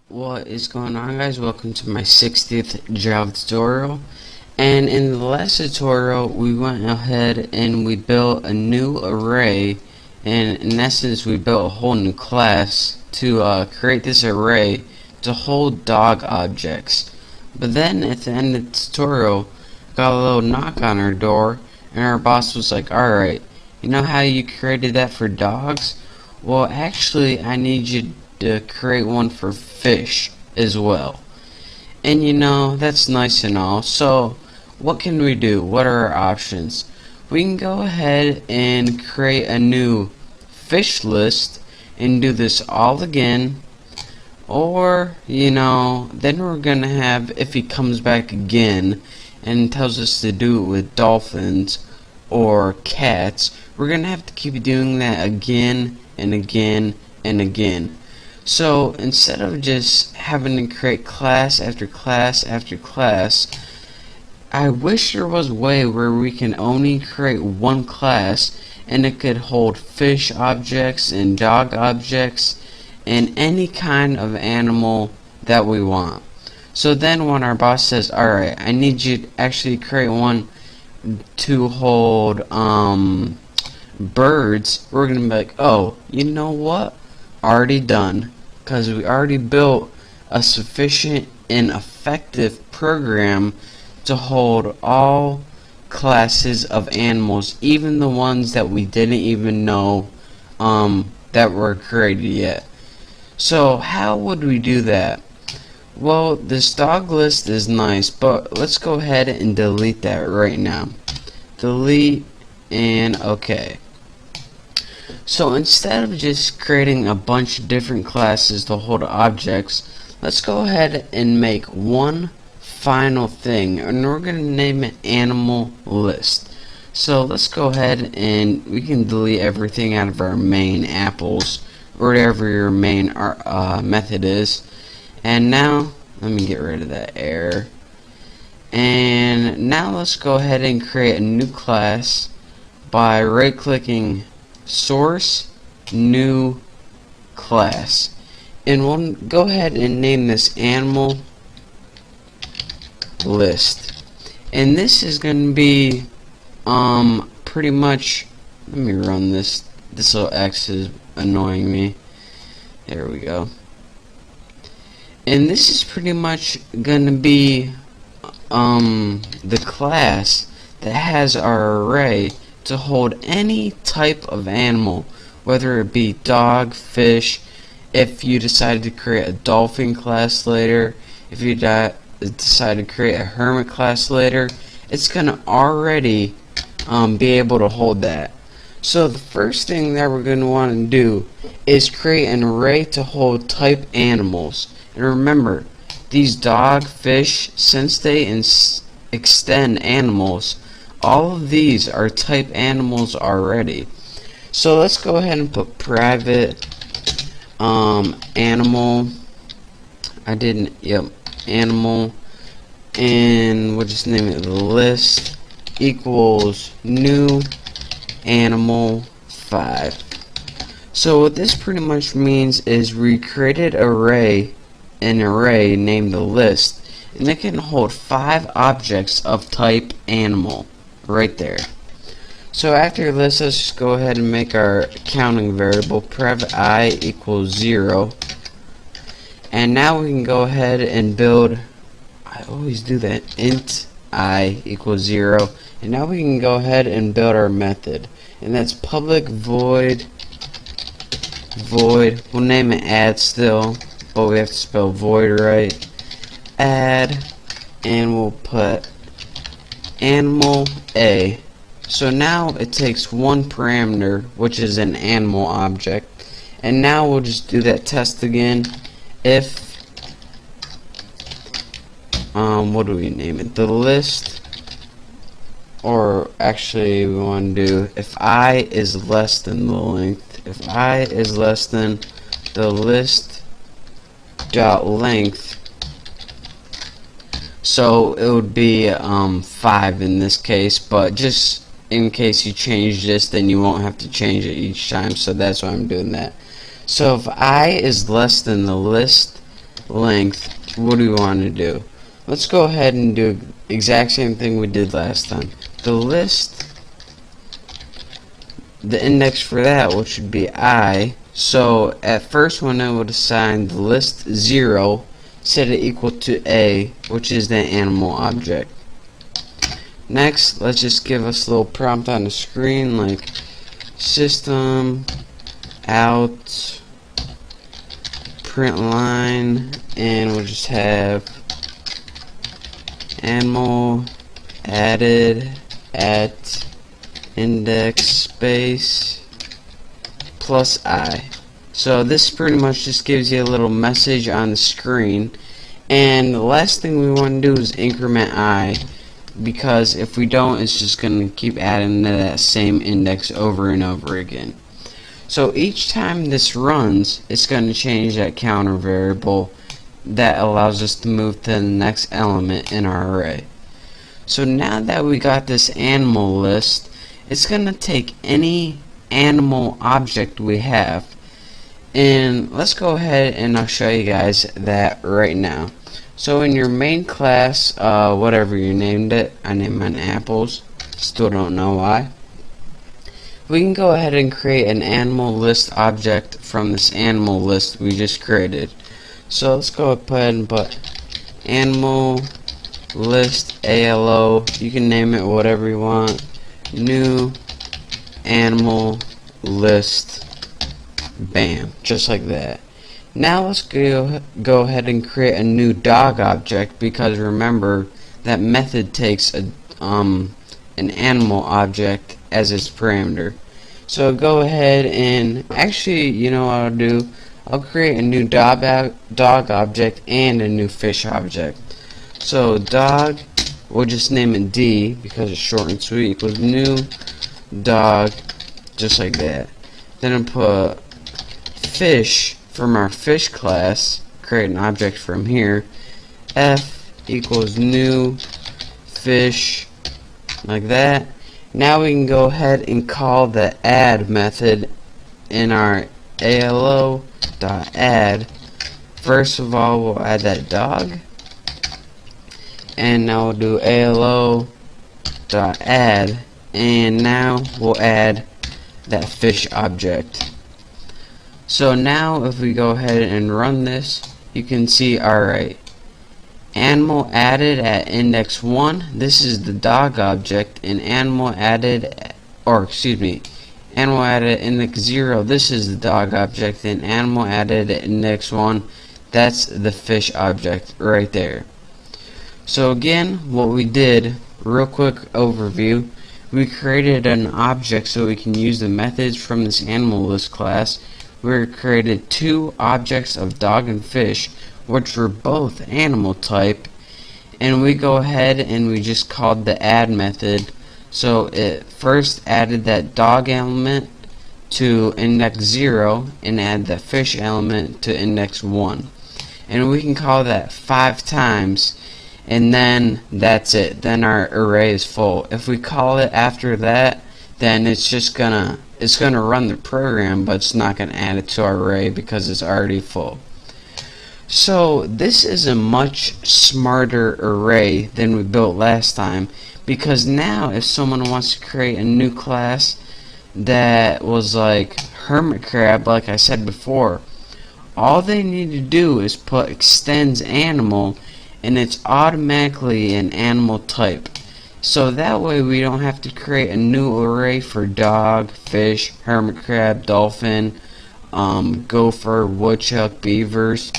What is going on, guys? Welcome to my 60th Java tutorial. And in the last tutorial we went ahead and we built a new array, and in essence we built a whole new class to create this array to hold dog objects. But then at the end of the tutorial got a little knock on our door, and our boss was like, alright, you know how you created that for dogs? Well, actually I need you to create one for fish as well. And you know, that's nice and all. So what can we do? What are our options? We can go ahead and create a new fish list and do this all again. Or, you know, then we're gonna have, if he comes back again and tells us to do it with dolphins or cats, we're gonna have to keep doing that again and again and again. So instead of just having to create class after class after class, I wish there was a way where we can only create one class and it could hold fish objects and dog objects and any kind of animal that we want. So then when our boss says, alright, I need you to actually create one to hold birds, we're gonna be like, oh, you know what? Already done, because we already built a sufficient and effective program to hold all classes of animals, even the ones that we didn't even know that were created yet. So how would we do that? Well, this dog list is nice, but let's go ahead and delete that right now. Delete, and okay. So instead of just creating a bunch of different classes to hold objects, let's go ahead and make one final thing, and we're going to name it animal list. So let's go ahead and we can delete everything out of our main apples, or whatever your main method is. And now, let me get rid of that error. And now let's go ahead and create a new class by right clicking source, new class, and we'll go ahead and name this animal list. And this is going to be pretty much, let me run this little X is annoying me. There we go. And this is pretty much going to be the class that has our array to hold any type of animal, whether it be dog, fish. If you decide to create a dolphin class later, if you decide to create a hermit class later, it's gonna already be able to hold that. So the first thing that we're gonna want to do is create an array to hold type animals. And remember, these dog, fish, since they extend animals, all of these are type animals already. So let's go ahead and put private animal. Animal, and we'll just name it list equals new animal 5. So what this pretty much means is we created an array named the list, and it can hold 5 objects of type animal right there. So after this, let's just go ahead and make our counting variable private I equals 0, and now we can go ahead and build, I always do that, int I equals 0, and now we can go ahead and build our method, and that's public void, we'll name it add still, but we have to spell void right, add, and we'll put animal A. So now it takes one parameter, which is an animal object, and now we'll just do that test again. If what do we name it? The list, or actually we want to do if I is less than the length. If I is less than the list dot length, so it would be 5 in this case, but just in case you change this, then you won't have to change it each time, so that's why I'm doing that. So if I is less than the list length, what do we want to do? Let's go ahead and do the exact same thing we did last time. The list, the index for that, which would be I. So at first when I would assign the list 0, set it equal to A, which is the animal object. Next, let's just give us a little prompt on the screen like system out print line, and we'll just have animal added at index space plus I. So this pretty much just gives you a little message on the screen, and the last thing we want to do is increment I, because if we don't, it's just going to keep adding to that same index over and over again. So each time this runs, it's going to change that counter variable that allows us to move to the next element in our array. So now that we got this animal list, it's going to take any animal object we have, and let's go ahead and I'll show you guys that right now. So in your main class, whatever you named it, I named mine apples, still don't know why. We can go ahead and create an animal list object from this animal list we just created. So let's go ahead and put animal list ALO, you can name it whatever you want, new animal list, bam, just like that. Now let's go ahead and create a new dog object, because remember that method takes an animal object as its parameter. So go ahead and actually, you know what I'll do? I'll create a new dog object and a new fish object. So dog, we'll just name it D because it's short and sweet, equals new dog, just like that. Then I'll put fish from our fish class, create an object from here, F equals new fish, like that. Now we can go ahead and call the add method in our ALO.add. First of all, we'll add that dog, and now we'll do ALO.add, and now we'll add that fish object. So now if we go ahead and run this, you can see, alright, animal added at index 1, this is the dog object, and animal added, animal added at index 0, this is the dog object, and animal added at index 1, that's the fish object right there. So again, what we did, real quick overview, we created an object so we can use the methods from this animal list class. We created two objects of dog and fish, which were both animal type, and we go ahead and we just called the add method. So it first added that dog element to index 0 and add the fish element to index 1, and we can call that 5 times, and then that's it. Then our array is full. If we call it after that, then it's just gonna run the program, but it's not gonna add it to our array because it's already full. So this is a much smarter array than we built last time, because now if someone wants to create a new class that was like hermit crab, like I said before, all they need to do is put extends animal, and it's automatically an animal type. So that way we don't have to create a new array for dog, fish, hermit crab, dolphin, gopher, woodchuck, beavers.